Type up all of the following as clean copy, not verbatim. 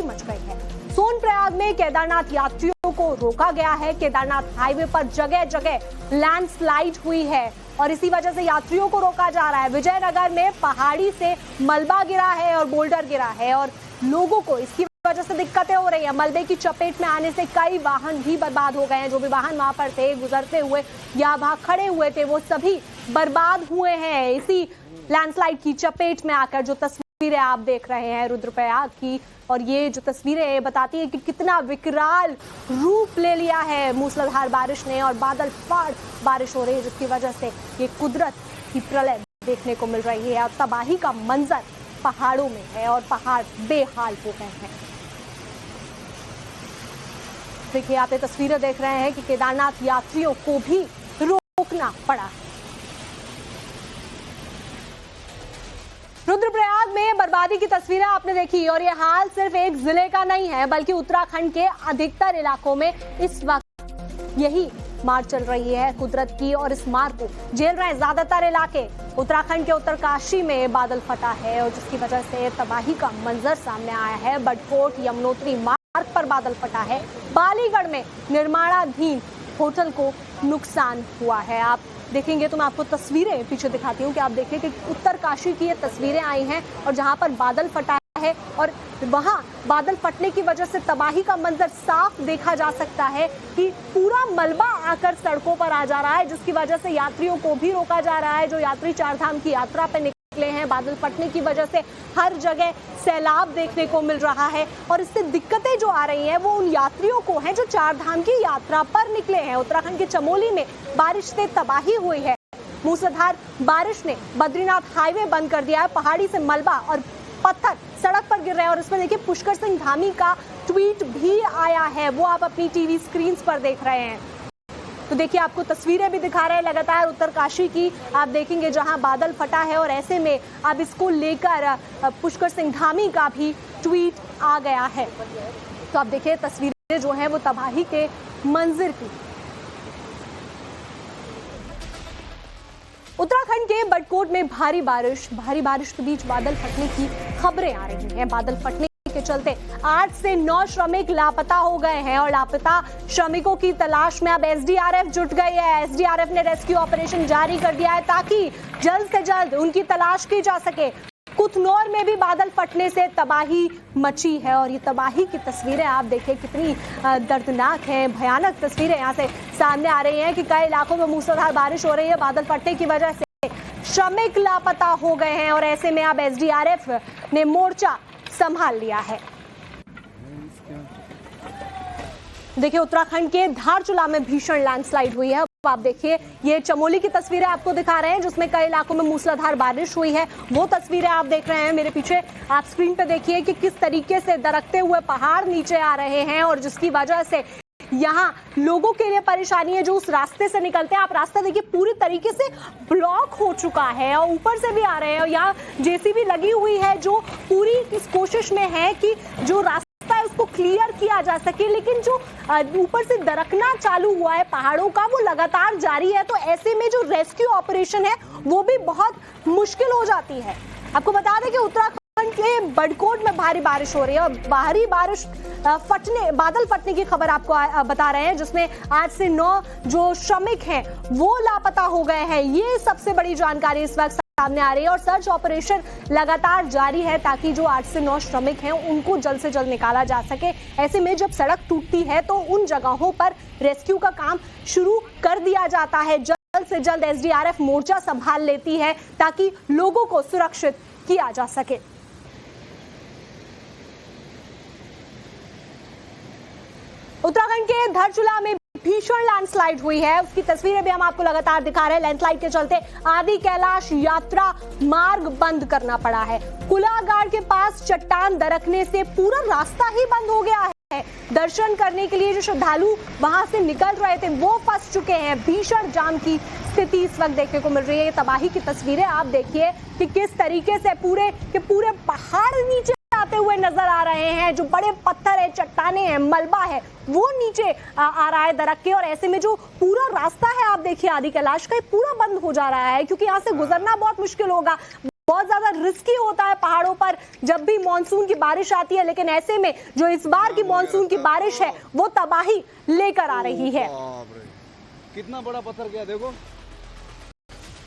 Much गई है। सोनप्रयाग में केदारनाथ यात्रियों को रोका गया है। केदारनाथ हाईवे पर जगह जगह लैंडस्लाइड हुई है और इसी वजह से यात्रियों को रोका जा रहा है। विजयनगर में पहाड़ी से मलबा गिरा है और बोल्डर गिरा है और लोगों को इसकी वजह से दिक्कतें हो रही है। मलबे की चपेट में आने से कई वाहन भी बर्बाद हो गए हैं। जो भी वाहन वहां पर थे, गुजरते हुए या वहां खड़े हुए थे, वो सभी बर्बाद हुए हैं इसी लैंडस्लाइड की चपेट में आकर। जो तस्वीरें आप देख रहे हैं रुद्रप्रयाग की, और ये जो तस्वीरें बताती है कि कितना विकराल रूप ले लिया है मूसलाधार बारिश ने और बादल फाड़ बारिश हो रही है, जिसकी वजह से ये कुदरत की प्रलय देखने को मिल रही है और तबाही का मंजर पहाड़ों में है और पहाड़ बेहाल हो गए हैं। देखिए, आप ये तस्वीरें देख रहे हैं कि केदारनाथ यात्रियों को भी रोकना पड़ा। रुद्रप्रयाग में बर्बादी की तस्वीरें आपने देखी और ये हाल सिर्फ एक जिले का नहीं है, बल्कि उत्तराखंड के अधिकतर इलाकों में इस वक्त यही मार चल रही है कुदरत की और इस मार को झेल रहे हैं ज्यादातर इलाके। उत्तराखंड के उत्तरकाशी में बादल फटा है और जिसकी वजह से तबाही का मंजर सामने आया है। बडकोट यमुनोत्री मार्ग पर बादल फटा है। बालीगढ़ में निर्माणाधीन होटल को नुकसान हुआ है। आप देखेंगे तो मैं आपको तस्वीरें पीछे दिखाती हूँ कि आप देखिए कि उत्तरकाशी की ये तस्वीरें आई हैं और जहां पर बादल फटा है और वहां बादल फटने की वजह से तबाही का मंजर साफ देखा जा सकता है कि पूरा मलबा आकर सड़कों पर आ जा रहा है, जिसकी वजह से यात्रियों को भी रोका जा रहा है। जो यात्री चारधाम की यात्रा पे निकले हैं, बादल फटने की वजह से हर जगह सैलाब देखने को मिल रहा है और इससे दिक्कतें जो आ रही हैं वो उन यात्रियों को हैं जो चारधाम की यात्रा पर निकले हैं। उत्तराखंड के चमोली में बारिश से तबाही हुई है। मूसलाधार बारिश ने बद्रीनाथ हाईवे बंद कर दिया है। पहाड़ी से मलबा और पत्थर सड़क पर गिर रहे हैं और इसमें देखिए पुष्कर सिंह धामी का ट्वीट भी आया है, वो आप अपनी टीवी स्क्रीन पर देख रहे हैं। तो देखिए, आपको तस्वीरें भी दिखा रहे हैं लगातार उत्तरकाशी की। आप देखेंगे जहां बादल फटा है और ऐसे में अब इसको लेकर पुष्कर सिंह धामी का भी ट्वीट आ गया है। तो आप देखिए तस्वीरें जो हैं वो तबाही के मंजर की। उत्तराखंड के बडकोट में भारी बारिश के बीच बादल फटने की खबरें आ रही हैं। बादल फटने के चलते 8 से 9 श्रमिक लापता हो गए हैं और लापता श्रमिकों की तलाश में अब एसडीआरएफ जुट गई है। एसडीआरएफ ने रेस्क्यू ऑपरेशन जारी कर दिया है ताकि जल्द से जल्द उनकी तलाश की जा सके। कुथनौर में भी बादल फटने से तबाही मची है और ये तबाही की तस्वीरें आप देखिए कितनी दर्दनाक हैं, भयानक तस्वीरें यहाँ से सामने आ रही हैं कि कई इलाकों में मूसलाधार बारिश हो रही है। बादल फटने की वजह से श्रमिक लापता हो गए हैं और ऐसे में अब एसडीआरएफ ने मोर्चा संभाल लिया है। देखिए, उत्तराखंड के धारचूला में भीषण लैंडस्लाइड हुई है। आप देखिए, ये चमोली की तस्वीरें आपको दिखा रहे हैं जिसमें कई इलाकों में मूसलाधार बारिश हुई है। वो तस्वीरें आप देख रहे हैं मेरे पीछे। आप स्क्रीन पे देखिए कि किस तरीके से दरकते हुए पहाड़ नीचे आ रहे हैं और जिसकी वजह से यहाँ लोगों के लिए परेशानी है जो उस रास्ते से निकलते हैं। आप रास्ता देखिए पूरी तरीके से ब्लॉक हो चुका है और ऊपर से भी आ रहे हैं और यहाँ जेसीबी लगी हुई है जो पूरी इस कोशिश में है कि जो रास्ता है उसको क्लियर किया जा सके, लेकिन जो ऊपर से दरकना चालू हुआ है पहाड़ों का वो लगातार जारी है। तो ऐसे में जो रेस्क्यू ऑपरेशन है वो भी बहुत मुश्किल हो जाती है। आपको बता दें कि उत्तराखंड के बडकोट में भारी बारिश हो रही है और भारी बारिश बादल फटने की खबर आपको बता रहे हैं, जिसमें 8 से 9 जो श्रमिक हैं वो लापता हो गए हैं। ये सबसे बड़ी जानकारी इस वक्त सामने आ रही है और सर्च ऑपरेशन लगातार जारी है ताकि जो 8 से 9 श्रमिक हैं उनको जल्द से जल्द निकाला जा सके। ऐसे में जब सड़क टूटती है तो उन जगहों पर रेस्क्यू का काम शुरू कर दिया जाता है। जल्द से जल्द एसडीआरएफ मोर्चा संभाल लेती है ताकि लोगों को सुरक्षित किया जा सके। उत्तराखंड के धारचूला में भीषण लैंडस्लाइड हुई है, उसकी तस्वीरें भी हम आपको लगातार दिखा रहे हैं। लैंडस्लाइड के चलते आदि कैलाश यात्रा मार्ग बंद करना पड़ा है। कुलागाड़ के पास चट्टान दरकने से पूरा रास्ता ही बंद हो गया है। दर्शन करने के लिए जो श्रद्धालु वहां से निकल रहे थे वो फंस चुके हैं। भीषण जाम की स्थिति इस वक्त देखने को मिल रही है। तबाही की तस्वीरें आप देखिए कि किस तरीके से पूरे पहाड़ नीचे आते हुए नजर आ रहे हैं। जो बड़े पत्थर है, चट्टाने हैं, मलबा है, वो नीचे आ रहा है दरक के और ऐसे में जो पूरा रास्ता है आप देखिए आदि कैलाश का पूरा बंद हो जा रहा है क्योंकि यहाँ से गुजरना बहुत मुश्किल होगा। बहुत ज्यादा रिस्की होता है पहाड़ों पर जब भी मानसून की बारिश आती है, लेकिन ऐसे में जो इस बार की मानसून की बारिश है वो तबाही लेकर आ रही है। कितना बड़ा पत्थर गया देखो।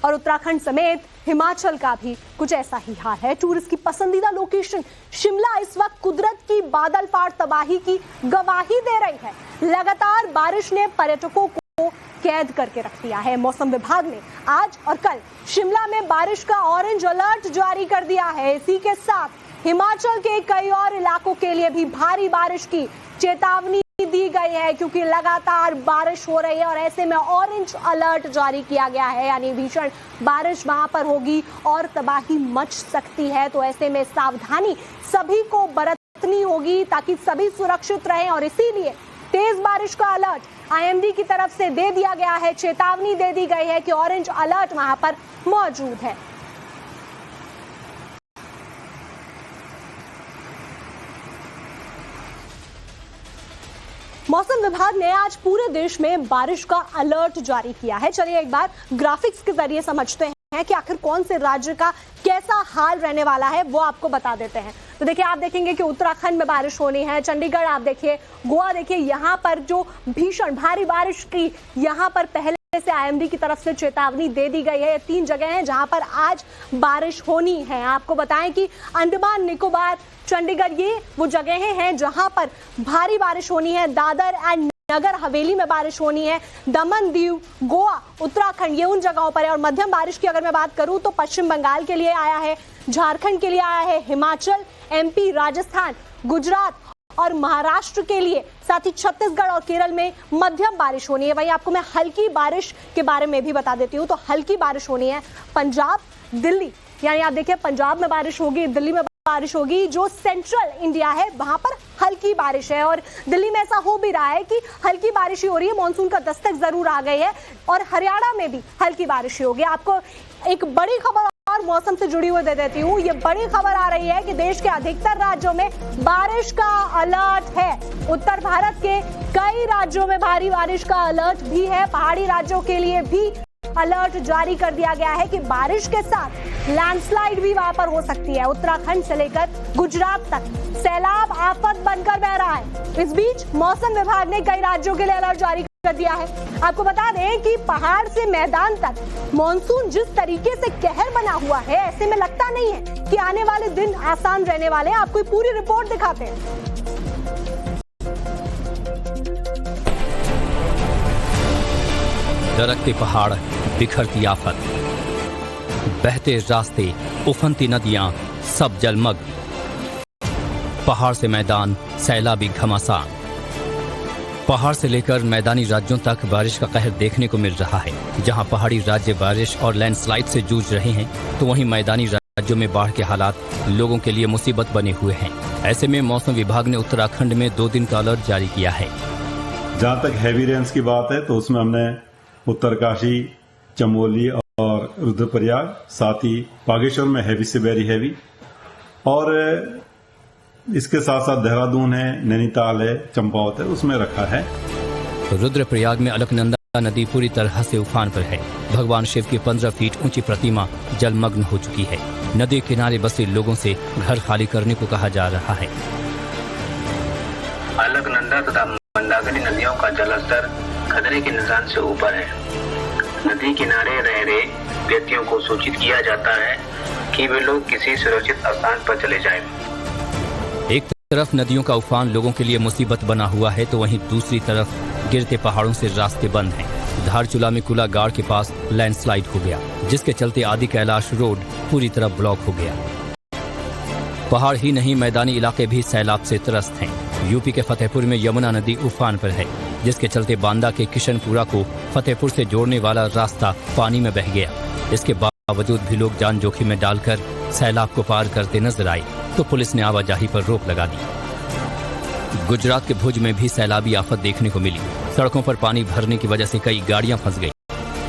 और उत्तराखंड समेत हिमाचल का भी कुछ ऐसा ही हाल है। टूरिस्ट की पसंदीदा लोकेशन शिमला इस वक्त कुदरत की बादल फाड़ तबाही की गवाही दे रही है। लगातार बारिश ने पर्यटकों को कैद करके रख दिया है। मौसम विभाग ने आज और कल शिमला में बारिश का ऑरेंज अलर्ट जारी कर दिया है। इसी के साथ हिमाचल के कई और इलाकों के लिए भी भारी बारिश की चेतावनी दी गई है, क्योंकि लगातार बारिश हो रही है और ऐसे में ऑरेंज अलर्ट जारी किया गया है, यानी भीषण बारिश वहां पर होगी और तबाही मच सकती है। तो ऐसे में सावधानी सभी को बरतनी होगी ताकि सभी सुरक्षित रहें, और इसीलिए तेज बारिश का अलर्ट आईएमडी की तरफ से दे दिया गया है। चेतावनी दे दी गई है कि ऑरेंज अलर्ट वहां पर मौजूद है। मौसम विभाग ने आज पूरे देश में बारिश का अलर्ट जारी किया है। चलिए एक बार ग्राफिक्स के जरिए समझते हैं कि आखिर कौन से राज्य का कैसा हाल रहने वाला है, वो आपको बता देते हैं। तो देखिए, आप देखेंगे कि उत्तराखंड में बारिश होनी है, चंडीगढ़ आप देखिए, गोवा देखिए, यहाँ पर जो भीषण भारी बारिश की यहाँ पर पहले से आईएमडी की तरफ से चेतावनी दे दी गई है। ये 3 जगह हैं जहां पर आज बारिश होनी है। आपको बताएं कि अंडमान निकोबार, चंडीगढ़, ये वो जगहें हैं जहां पर भारी बारिश होनी है। दादर एंड नगर हवेली में बारिश होनी है। दमन, दीव, गोवा, उत्तराखंड, ये उन जगहों पर है। और मध्यम बारिश की अगर मैं बात करूं तो पश्चिम बंगाल के लिए आया है, झारखंड के लिए आया है, हिमाचल, एमपी, राजस्थान, गुजरात और महाराष्ट्र के लिए, साथ ही छत्तीसगढ़ और केरल में मध्यम बारिश होनी है। वहीं आपको मैं हल्की बारिश के बारे में भी बता देती हूँ। तो हल्की बारिश होनी है पंजाब, दिल्ली, यानी आप देखिए पंजाब में बारिश होगी, दिल्ली में बारिश होगी। जो सेंट्रल इंडिया है वहां पर हल्की बारिश है, और दिल्ली में ऐसा हो भी रहा है कि हल्की बारिश ही हो रही है। मानसून का दस्तक जरूर आ गई है और हरियाणा में भी हल्की बारिश ही होगी। आपको एक बड़ी खबर और मौसम से जुड़ी हुई दे देती हूँ। ये बड़ी खबर आ रही है कि देश के अधिकतर राज्यों में बारिश का अलर्ट है। उत्तर भारत के कई राज्यों में भारी बारिश का अलर्ट भी है। पहाड़ी राज्यों के लिए भी अलर्ट जारी कर दिया गया है कि बारिश के साथ लैंडस्लाइड भी वहां पर हो सकती है। उत्तराखंड से लेकर गुजरात तक सैलाब आफत बनकर बह रहा है। इस बीच मौसम विभाग ने कई राज्यों के लिए अलर्ट जारी कर दिया है। आपको बता दें कि पहाड़ से मैदान तक मॉनसून जिस तरीके से कहर बना हुआ है, ऐसे में लगता नहीं है कि आने वाले दिन आसान रहने वाले हैं। आपको पूरी रिपोर्ट दिखाते हैं। दरकते पहाड़, बिखरती आफत, बहते रास्ते, उफनती नदियां, सब जलमग्न। पहाड़ से मैदान, सैलाबी घमासान। पहाड़ से लेकर मैदानी राज्यों तक बारिश का कहर देखने को मिल रहा है। जहां पहाड़ी राज्य बारिश और लैंडस्लाइड से जूझ रहे हैं, तो वहीं मैदानी राज्यों में बाढ़ के हालात लोगों के लिए मुसीबत बने हुए हैं। ऐसे में मौसम विभाग ने उत्तराखंड में 2 दिन का अलर्ट जारी किया है। जहां तक हैवी रेन्स की बात है तो उसमें हमने उत्तरकाशी, चमोली और रुद्रप्रयाग, साथ ही बागेश्वर में हैवी से वेरी हैवी, और इसके साथ साथ देहरादून है, नैनीताल है, चंपावत है, उसमें रखा है। रुद्रप्रयाग में अलकनंदा नदी पूरी तरह से उफान पर है। भगवान शिव की 15 फीट ऊंची प्रतिमा जलमग्न हो चुकी है। नदी किनारे बसे लोगों से घर खाली करने को कहा जा रहा है। अलकनंदा तथा मंदाकिनी नदियों का जलस्तर खतरे के निशान से ऊपर है। नदी किनारे रह रहे व्यक्तियों को सूचित किया जाता है कि वे लोग किसी सुरक्षित स्थान पर चले जाएं। एक तरफ नदियों का उफान लोगों के लिए मुसीबत बना हुआ है, तो वहीं दूसरी तरफ गिरते पहाड़ों से रास्ते बंद हैं। धारचूला में कुलागाड़ के पास लैंडस्लाइड हो गया, जिसके चलते आदि कैलाश रोड पूरी तरह ब्लॉक हो गया। पहाड़ ही नहीं, मैदानी इलाके भी सैलाब से त्रस्त हैं। यूपी के फतेहपुर में यमुना नदी उफान पर है, जिसके चलते बांदा के किशनपुरा को फतेहपुर से जोड़ने वाला रास्ता पानी में बह गया। इसके बावजूद भी लोग जान जोखिम में डालकर सैलाब को पार करते नजर आए, तो पुलिस ने आवाजाही पर रोक लगा दी। गुजरात के भुज में भी सैलाबी आफत देखने को मिली। सड़कों पर पानी भरने की वजह से कई गाड़ियां फंस गई।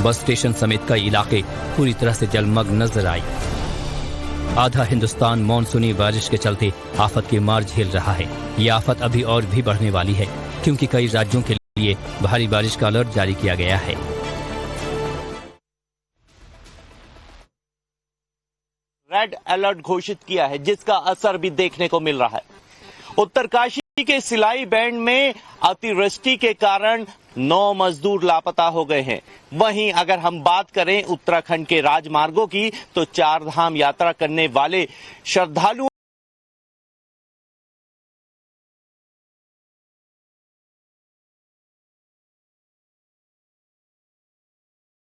बस स्टेशन समेत कई इलाके पूरी तरह से जलमग्न नजर आए। आधा हिंदुस्तान मॉनसूनी बारिश के चलते आफत की मार झेल रहा है। ये आफत अभी और भी बढ़ने वाली है, क्योंकि कई राज्यों के लिए भारी बारिश का अलर्ट जारी किया गया है। रेड अलर्ट घोषित किया है, जिसका असर भी देखने को मिल रहा है। उत्तरकाशी के सिलाई बैंड में अतिवृष्टि के कारण 9 मजदूर लापता हो गए हैं। वहीं अगर हम बात करें उत्तराखंड के राजमार्गों की, तो 4 धाम यात्रा करने वाले श्रद्धालुओं